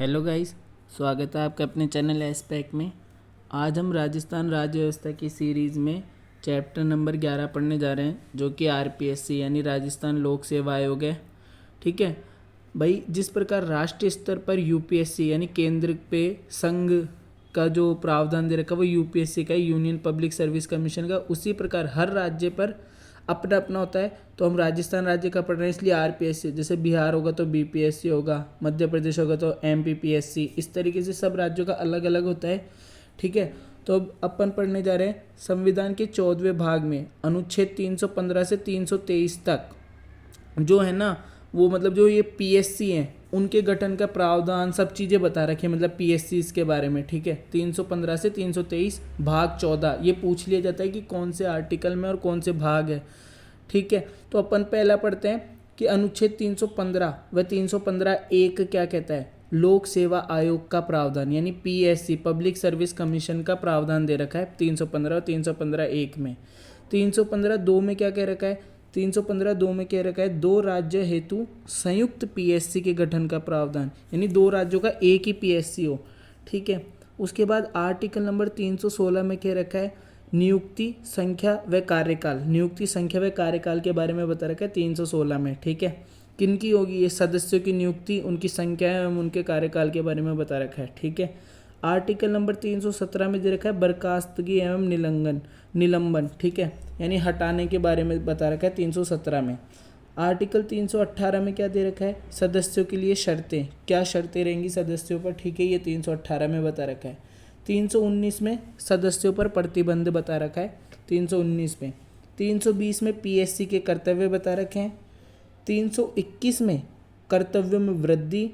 Hello guys, स्वागत है आपका अपने चैनल एस्पेक में। आज हम राजस्थान राज्य व्यवस्था की सीरीज़ में चैप्टर नंबर 11 पढ़ने जा रहे हैं, जो कि आरपीएससी यानी राजस्थान लोक सेवा आयोग है। ठीक है भाई, जिस प्रकार राष्ट्रीय स्तर पर यूपीएससी यानी केंद्र पे संघ का जो प्रावधान दे रखा है वो यूपीएससी का, यूनियन पब्लिक सर्विस कमीशन का, उसी प्रकार हर राज्य पर अपना अपना होता है। तो हम राजस्थान राज्य का पढ़ रहे हैं, इसलिए आरपीएससी, जैसे बिहार होगा तो बीपीएससी होगा, मध्य प्रदेश होगा तो एमपीपीएससी, इस तरीके से सब राज्यों का अलग अलग होता है। ठीक है, तो अब अपन पढ़ने जा रहे हैं संविधान के 14वें भाग में अनुच्छेद 315 से 323 तक जो है ना, वो मतलब जो ये पीएससी हैं उनके गठन का प्रावधान सब चीज़ें बता रखी है, मतलब पीएससी इसके बारे में। ठीक है, 315 से 323 भाग 14 ये पूछ लिया जाता है कि कौन से आर्टिकल में और कौन से भाग है। ठीक है, तो अपन पहला पढ़ते हैं कि अनुच्छेद 315 व 315(1) क्या कहता है। लोक सेवा आयोग का प्रावधान यानी पीएससी, पब्लिक सर्विस कमीशन का प्रावधान दे रखा है 315 और 315(1) में। 315(2) में क्या कह रखा है, 315(2) में कह रखा है दो राज्य हेतु संयुक्त पीएससी के गठन का प्रावधान, यानी दो राज्यों का एक ही पीएससी हो। ठीक है, उसके बाद आर्टिकल नंबर 316 में कह रखा है नियुक्ति संख्या व कार्यकाल, नियुक्ति संख्या व कार्यकाल के बारे में बता रखा है 316 में। ठीक है, किन की होगी ये, सदस्यों की नियुक्ति, उनकी संख्या एवं उनके कार्यकाल के बारे में बता रखा है। ठीक है, आर्टिकल नंबर 317 में दे रखा है बर्खास्तगी एवं निलंबन। ठीक है, यानी हटाने के बारे में बता रखा है 317 में। आर्टिकल 318 में क्या दे रखा है, सदस्यों के लिए शर्तें, क्या शर्तें रहेंगी सदस्यों पर। ठीक है, ये 318 में बता रखा है। 319 में सदस्यों पर प्रतिबंध बता रखा है 319 में। 320 में पीएससी के कर्तव्य बता रखे हैं। 321 में कर्तव्यों में वृद्धि।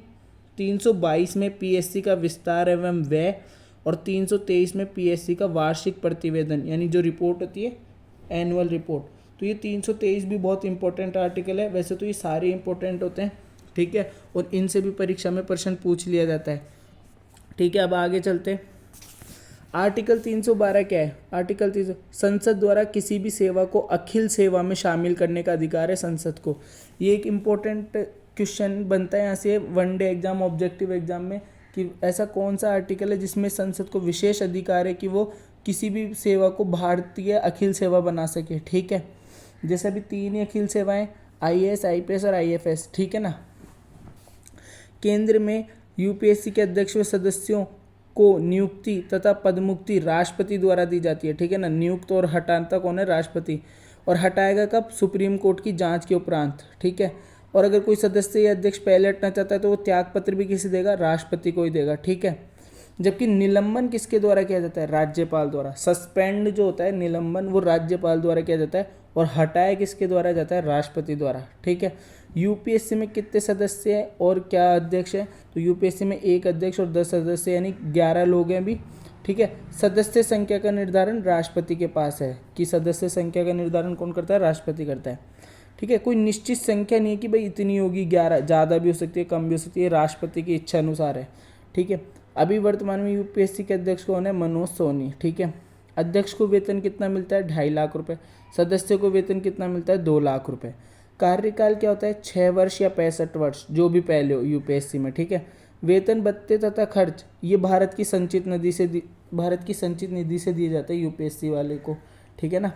322 में पीएससी का विस्तार एवं व्यय। और 323 में पीएससी का वार्षिक प्रतिवेदन यानी जो रिपोर्ट होती है, एनुअल रिपोर्ट। तो ये 323 भी बहुत इंपॉर्टेंट आर्टिकल है। वैसे तो ये सारे इंपॉर्टेंट होते हैं, ठीक है, और इनसे भी परीक्षा में प्रश्न पूछ लिया जाता है। ठीक है, अब आगे चलते हैं। आर्टिकल 312 क्या है, आर्टिकल 300 संसद द्वारा किसी भी सेवा को अखिल सेवा में शामिल करने का अधिकार है संसद को। ये एक इम्पोर्टेंट क्वेश्चन बनता है यहाँ से वनडे एग्जाम, ऑब्जेक्टिव एग्जाम में, कि ऐसा कौन सा आर्टिकल है जिसमें संसद को विशेष अधिकार है कि वो किसी भी सेवा को भारतीय अखिल सेवा बना सके। ठीक है, जैसे अभी 3 ही अखिल सेवाएं, आईएएस, आईपीएस और आईएफएस। ठीक है ना। केंद्र में यूपीएससी के अध्यक्ष व सदस्यों को नियुक्ति तथा पदमुक्ति राष्ट्रपति द्वारा दी जाती है। ठीक है ना, नियुक्त और हटाता कौन है, राष्ट्रपति। और हटाएगा कब, सुप्रीम कोर्ट की जांच के उपरांत। ठीक है, और अगर कोई सदस्य या अध्यक्ष पहले हटना चाहता है तो वो त्याग पत्र भी किसे देगा, राष्ट्रपति को ही देगा। ठीक है, जबकि निलंबन किसके द्वारा किया जाता है, राज्यपाल द्वारा। सस्पेंड जो होता है निलंबन, वो राज्यपाल द्वारा किया जाता है, और हटाया किसके द्वारा जाता है, राष्ट्रपति द्वारा। ठीक है, यूपीएससी में कितने सदस्य हैं और क्या अध्यक्ष है, तो यूपीएससी में 1 अध्यक्ष और 10 सदस्य यानी 11 लोग हैं अभी। ठीक है, सदस्य संख्या का निर्धारण राष्ट्रपति के पास है, कि सदस्य संख्या का निर्धारण कौन करता है, राष्ट्रपति करता है। ठीक है, कोई निश्चित संख्या नहीं है कि भाई इतनी होगी, 11, ज़्यादा भी हो सकती है कम भी हो सकती है, राष्ट्रपति की इच्छा अनुसार है। ठीक है, अभी वर्तमान में यूपीएससी के अध्यक्ष कौन है, मनोज सोनी। ठीक है, अध्यक्ष को वेतन कितना मिलता है, 2.5 लाख रुपए। सदस्य को वेतन कितना मिलता है, 2 लाख रुपए। कार्यकाल क्या होता है, 6 वर्ष या 65 वर्ष, जो भी पहले हो यूपीएससी में। ठीक है, वेतन भत्ते तथा खर्च ये भारत की संचित निधि से दिए जाते हैं यूपीएससी वाले को। ठीक है ना।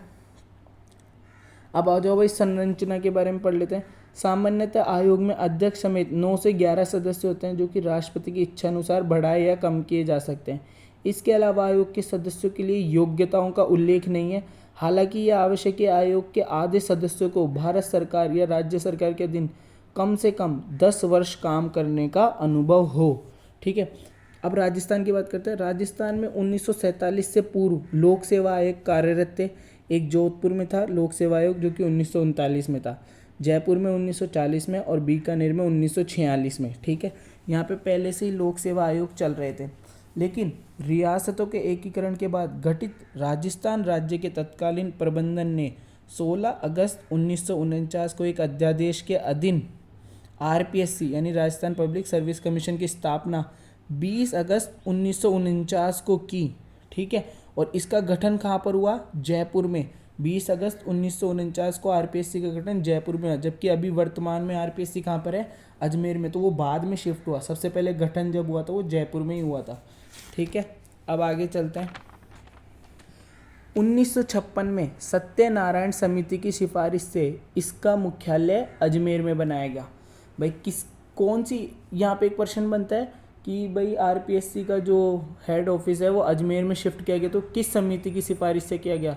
अब आ जाओ भाई, संरचना के बारे में पढ़ लेते हैं। सामान्यतः आयोग में अध्यक्ष समेत 9 से 11 सदस्य होते हैं, जो कि राष्ट्रपति की इच्छा अनुसार बढ़ाए या कम किए जा सकते हैं। इसके अलावा आयोग के सदस्यों के लिए योग्यताओं का उल्लेख नहीं है। हालांकि यह आवश्यक है आयोग के आधे सदस्यों को भारत सरकार या राज्य सरकार के अधीन कम से कम 10 वर्ष काम करने का अनुभव हो। ठीक है, अब राजस्थान की बात करते हैं। राजस्थान में 1947 से पूर्व लोक सेवा आयोग कार्यरत थे। एक जोधपुर में था लोक सेवा आयोग, जो कि 1939 में था, जयपुर में 1940 में और बीकानेर में 1946 में। ठीक है, यहाँ पे पहले से ही लोक सेवा आयोग चल रहे थे, लेकिन रियासतों के एकीकरण के बाद गठित राजस्थान राज्य के तत्कालीन प्रबंधन ने 16 अगस्त 1949 को एक अध्यादेश के अधीन आरपीएससी यानी राजस्थान पब्लिक सर्विस कमीशन की स्थापना 20 अगस्त 1949 को की। ठीक है, और इसका गठन कहाँ पर हुआ, जयपुर में, 20 अगस्त 1949 को आरपीएससी का गठन जयपुर में हुआ, जबकि अभी वर्तमान में आरपीएससी कहाँ पर है, अजमेर में। तो वो बाद में शिफ्ट हुआ, सबसे पहले गठन जब हुआ था वो जयपुर में ही हुआ था। ठीक है, अब आगे चलते हैं। 1956 में सत्यनारायण समिति की सिफारिश से इसका मुख्यालय अजमेर में बनाया गया। भाई कौन सी, यहाँ पे एक प्रश्न बनता है कि भाई आरपीएससी का जो हेड ऑफिस है वो अजमेर में शिफ्ट किया गया, तो किस समिति की सिफारिश से किया गया,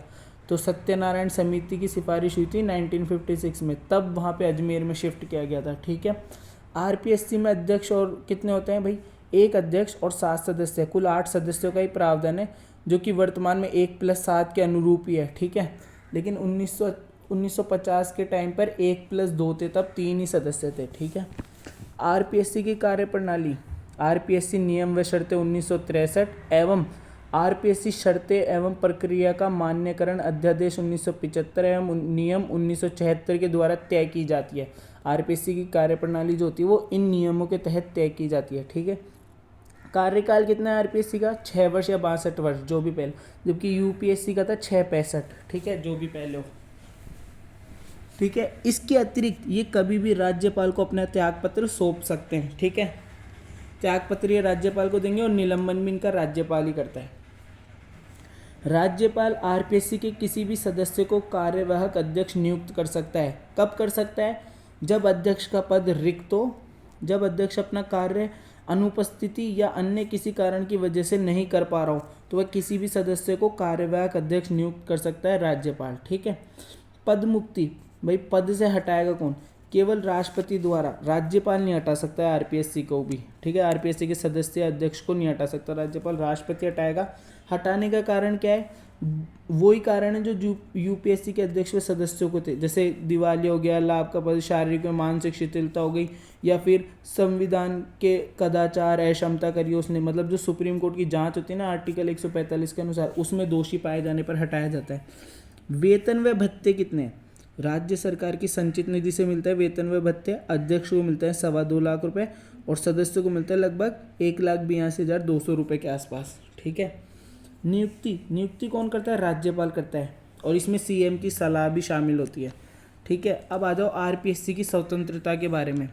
तो सत्यनारायण समिति की सिफारिश हुई थी 1956 में, तब वहाँ पे अजमेर में शिफ्ट किया गया था। ठीक है, आरपीएससी में अध्यक्ष और कितने होते हैं भाई, एक अध्यक्ष और 7 सदस्य, कुल 8 सदस्यों का ही प्रावधान है, जो कि वर्तमान में 1+7 के अनुरूप ही है। ठीक है, लेकिन 1950 के टाइम पर 1+2 थे, तब 3 ही सदस्य थे। ठीक है, आरपीएससी की कार्यप्रणाली, आरपीएससी नियम व शर्तें 1963 एवं आरपीएससी शर्तें एवं प्रक्रिया का मान्यकरण अध्यादेश 1975 एवं नियम 1976 के द्वारा तय की जाती है। आरपीएससी की कार्यप्रणाली जो होती है वो इन नियमों के तहत तय की जाती है। ठीक है, कार्यकाल कितना है आरपीएससी का, 6 वर्ष या 62 वर्ष, जो भी पहले, जबकि यूपीएससी का था 665। ठीक है, जो भी पहले हो। ठीक है, इसके अतिरिक्त ये कभी भी राज्यपाल को अपना त्यागपत्र सौंप सकते हैं। ठीक है, त्यागपत्र ये राज्यपाल को देंगे और निलंबन भी इनका राज्यपाल ही करता है। राज्यपाल आरपीएससी के किसी भी सदस्य को कार्यवाहक अध्यक्ष नियुक्त कर सकता है। कब कर सकता है, जब अध्यक्ष का पद रिक्त हो, जब अध्यक्ष अपना कार्य अनुपस्थिति या अन्य किसी कारण की वजह से नहीं कर पा रहा हो, तो वह किसी भी सदस्य को कार्यवाहक अध्यक्ष नियुक्त कर सकता है राज्यपाल। ठीक है, पद मुक्ति, भाई पद से हटाएगा कौन, केवल राष्ट्रपति द्वारा, राज्यपाल नहीं हटा सकता है आरपीएससी को भी। ठीक है, आरपीएससी के सदस्य अध्यक्ष को नहीं हटा सकता राज्यपाल, राष्ट्रपति हटाएगा। हटाने का कारण क्या है, वही कारण है जो यूपीएससी के अध्यक्ष व सदस्यों को थे, जैसे दिवालिया हो गया, लाभ का पद, शारीरिक व मानसिक शिथिलता हो गई, या फिर संविधान के कदाचार, अक्षमता करी उसने, मतलब जो सुप्रीम कोर्ट की जांच होती है ना आर्टिकल 145 के अनुसार, उसमें दोषी पाए जाने पर हटाया जाता है। वेतन व भत्ते कितने, राज्य सरकार की संचित निधि से मिलता है वेतन व भत्ते, अध्यक्ष को मिलता है 2.25 लाख रुपए और सदस्यों को मिलता है लगभग 1,82,200 रुपये के आसपास। ठीक है, नियुक्ति कौन करता है, राज्यपाल करता है, और इसमें सीएम की सलाह भी शामिल होती है। ठीक है, अब आ जाओ आरपीएससी की स्वतंत्रता के बारे में।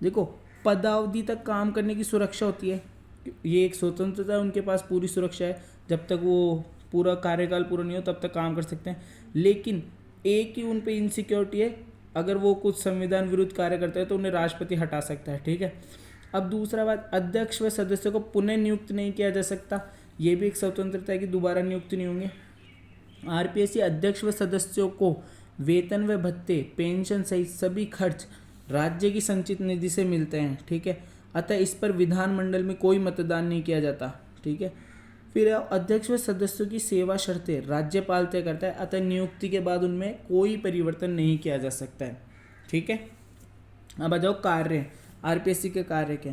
देखो, पदावधि तक काम करने की सुरक्षा होती है, ये एक स्वतंत्रता है, उनके पास पूरी सुरक्षा है, जब तक वो पूरा कार्यकाल पूरा नहीं हो तब तक काम कर सकते हैं। लेकिन एक ही उन पे इनसिक्योरिटी है, अगर वो कुछ संविधान विरुद्ध कार्य करते हैं तो उन्हें राष्ट्रपति हटा सकता है। ठीक है, अब दूसरा बात, अध्यक्ष व सदस्यों को पुनः नियुक्त नहीं किया जा सकता, ये भी एक स्वतंत्रता है कि दोबारा नियुक्त नहीं होंगे। आरपीएससी अध्यक्ष व सदस्यों को वेतन व भत्ते, पेंशन सहित सभी खर्च राज्य की संचित निधि से मिलते हैं। ठीक है, अतः इस पर विधानमंडल में कोई मतदान नहीं किया जाता। ठीक है, फिर अध्यक्ष व सदस्यों की सेवा शर्तें राज्यपाल तय करता है, अतः नियुक्ति के बाद उनमें कोई परिवर्तन नहीं किया जा सकता है। ठीक है, अब आ जाओ कार्य, आरपीएससी के कार्य के,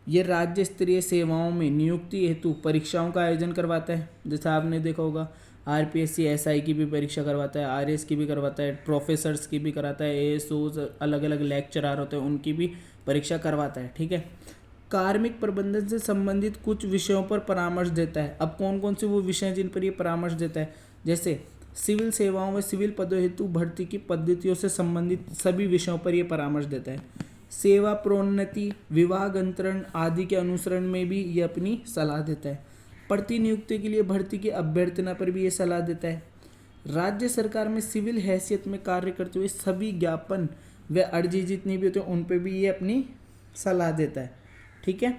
ये राज्य स्तरीय सेवाओं में नियुक्ति हेतु परीक्षाओं का आयोजन करवाता है। जैसा आपने देखा होगा, आरपीएससी एसआई की भी परीक्षा करवाता है, आरएस की भी करवाता है, प्रोफेसर्स की भी कराता है, एएसओज अलग अलग लेक्चरार होते हैं उनकी भी परीक्षा करवाता है। ठीक है, कार्मिक प्रबंधन से संबंधित कुछ विषयों पर परामर्श देता है। अब कौन कौन से वो विषय जिन पर ये परामर्श देता है, जैसे सिविल सेवाओं में सिविल पदों हेतु भर्ती की पद्धतियों से संबंधित सभी विषयों पर ये परामर्श देता है। सेवा प्रोन्नति, विभाग अंतरण आदि के अनुसरण में भी ये अपनी सलाह देता है। प्रतिनियुक्ति के लिए भर्ती की अभ्यर्थना पर भी ये सलाह देता है। राज्य सरकार में सिविल हैसियत में कार्य करते हुए सभी ज्ञापन व अर्जी जितनी भी होती है उन पर भी ये अपनी सलाह देता है। ठीक है,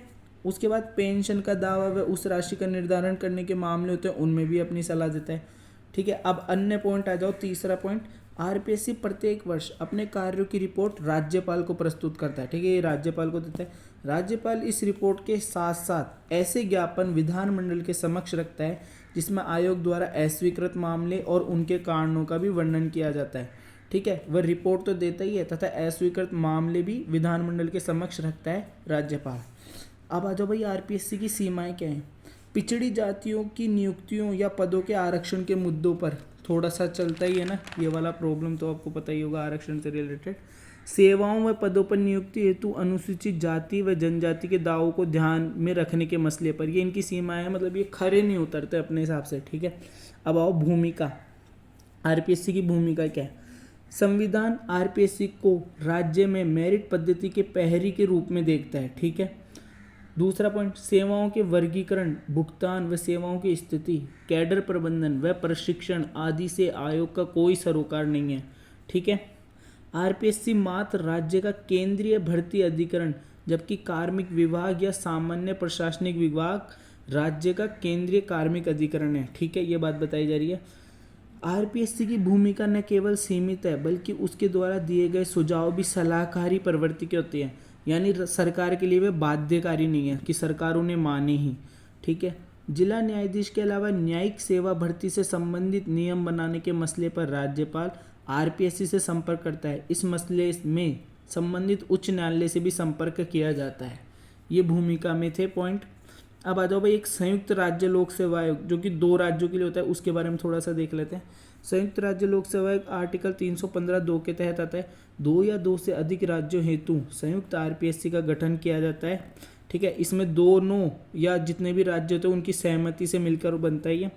उसके बाद पेंशन का दावा व उस राशि का निर्धारण करने के मामले होते हैं उनमें भी अपनी सलाह देता है। ठीक है, अब अन्य पॉइंट आ जाओ, तीसरा पॉइंट, आरपीएससी प्रत्येक वर्ष अपने कार्यों की रिपोर्ट राज्यपाल को प्रस्तुत करता है। ठीक है, ये राज्यपाल को देता है। राज्यपाल इस रिपोर्ट के साथ साथ ऐसे ज्ञापन विधानमंडल के समक्ष रखता है जिसमें आयोग द्वारा अस्वीकृत मामले और उनके कारणों का भी वर्णन किया जाता है। ठीक है, वह रिपोर्ट तो देता ही है तथा अस्वीकृत मामले भी विधानमंडल के समक्ष रखता है राज्यपाल। अब आ जाओ भाई, आरपीएससी की सीमाएं क्या हैं। पिछड़ी जातियों की नियुक्तियों या पदों के आरक्षण के मुद्दों पर थोड़ा सा चलता ही है ना, ये वाला प्रॉब्लम तो आपको पता ही होगा आरक्षण से रिलेटेड। सेवाओं व पदों पर नियुक्ति हेतु अनुसूचित जाति व जनजाति के दावों को ध्यान में रखने के मसले पर, ये इनकी सीमाएं हैं, मतलब ये खरे नहीं उतरते अपने हिसाब से। ठीक है, अब आओ भूमिका। आरपीएससी की भूमिका क्या है? संविधान आरपीएससी को राज्य में मेरिट पद्धति के प्रहरी के रूप में देखता है, ठीक है। दूसरा पॉइंट, सेवाओं के वर्गीकरण, भुगतान व सेवाओं की स्थिति, कैडर प्रबंधन व प्रशिक्षण आदि से आयोग का कोई सरोकार नहीं है, ठीक है। आरपीएससी मात्र राज्य का केंद्रीय भर्ती अधिकरण, जबकि कार्मिक विभाग या सामान्य प्रशासनिक विभाग राज्य का केंद्रीय कार्मिक अधिकरण है, ठीक है। ये बात बताई जा रही है। आरपीएससी की भूमिका न केवल सीमित है बल्कि उसके द्वारा दिए गए सुझाव भी सलाहकारी प्रवृत्ति के होते हैं, यानी सरकार के लिए वे बाध्यकारी नहीं है कि सरकार उन्हें माने ही, ठीक है। जिला न्यायाधीश के अलावा न्यायिक सेवा भर्ती से संबंधित नियम बनाने के मसले पर राज्यपाल आरपीएससी से संपर्क करता है। इस मसले में संबंधित उच्च न्यायालय से भी संपर्क किया जाता है। ये भूमिका में थे पॉइंट। अब आ जाओ भाई, एक संयुक्त राज्य लोक सेवा आयोग जो कि 2 राज्यों के लिए होता है, उसके बारे में थोड़ा सा देख लेते हैं। संयुक्त राज्य लोक सेवा आयोग आर्टिकल 315(2) के तहत आता है। 2 या 2 से अधिक राज्यों हेतु संयुक्त आरपीएससी का गठन किया जाता है, ठीक है। इसमें दोनों या जितने भी राज्य होते हैं उनकी सहमति से मिलकर बनता है,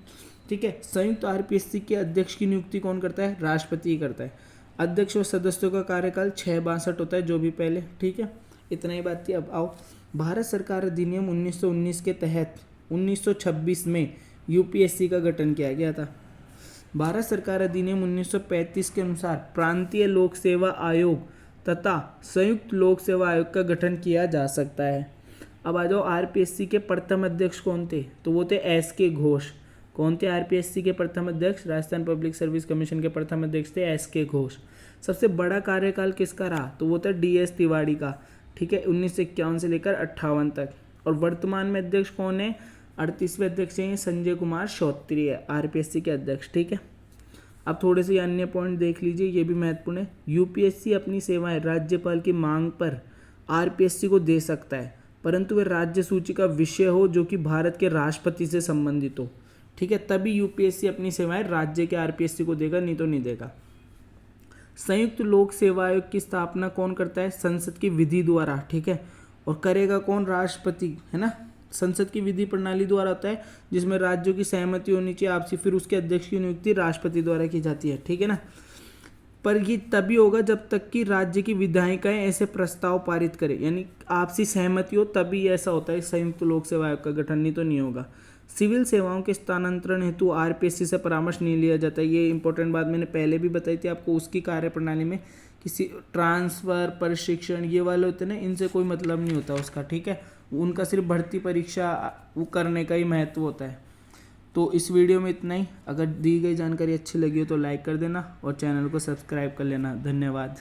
ठीक है। संयुक्त आरपीएससी के अध्यक्ष की नियुक्ति कौन करता है? राष्ट्रपति करता है। अध्यक्ष और सदस्यों का कार्यकाल 662 होता है, जो भी पहले, ठीक है। इतना ही बात थी। अब आओ, भारत सरकार अधिनियम 1919 के तहत 1926 में यूपीएससी का गठन किया गया था। भारत सरकार अधिनियम 1935 के अनुसार प्रांतीय लोक सेवा आयोग तथा संयुक्त लोक सेवा आयोग का गठन किया जा सकता है। अब आ जाओ, आरपीएससी के प्रथम अध्यक्ष कौन थे? तो वो थे एस.के. घोष। कौन थे आरपीएससी के प्रथम अध्यक्ष? राजस्थान पब्लिक सर्विस कमीशन के प्रथम अध्यक्ष थे एस.के. घोष। सबसे बड़ा कार्यकाल किसका रहा? तो वो था डी.एस. तिवारी का, ठीक है, 1951 से लेकर 58 तक। और वर्तमान में अध्यक्ष कौन है? 38वें अध्यक्ष हैं संजय कुमार श्रोत्री है आरपीएससी के अध्यक्ष, ठीक है। अब थोड़े से अन्य पॉइंट देख लीजिए, ये भी महत्वपूर्ण है। यूपीएससी अपनी सेवाएं राज्यपाल की मांग पर आरपीएससी को दे सकता है, परंतु वह राज्य सूची का विषय हो जो कि भारत के राष्ट्रपति से संबंधित हो, ठीक है। तभी यूपीएससी अपनी सेवाएं राज्य के आरपीएससी को देगा, नहीं तो नहीं देगा। संयुक्त लोक सेवा आयोग की स्थापना कौन करता है? संसद की विधि द्वारा, ठीक है। और करेगा कौन? राष्ट्रपति, है ना। संसद की विधि प्रणाली द्वारा होता है, जिसमें राज्यों की सहमति होनी चाहिए आपसी, फिर उसके अध्यक्ष की नियुक्ति राष्ट्रपति द्वारा की जाती है, ठीक है ना। पर ये तभी होगा जब तक कि राज्य की विधायिकाएं ऐसे प्रस्ताव पारित करें, यानी आपसी सहमति हो, तभी ऐसा होता है संयुक्त लोक सेवा आयोग का गठन, नहीं तो नहीं होगा। सिविल सेवाओं के स्थानांतरण हेतु आरपीएससी से परामर्श नहीं लिया जाता है। ये इंपॉर्टेंट बात मैंने पहले भी बताई थी आपको। उसकी कार्यप्रणाली में किसी ट्रांसफ़र, प्रशिक्षण, ये वाले होते हैं ना, इनसे कोई मतलब नहीं होता उसका, ठीक है। उनका सिर्फ भर्ती परीक्षा वो करने का ही महत्व होता है। तो इस वीडियो में इतना ही। अगर दी गई जानकारी अच्छी लगी हो तो लाइक कर देना और चैनल को सब्सक्राइब कर लेना। धन्यवाद।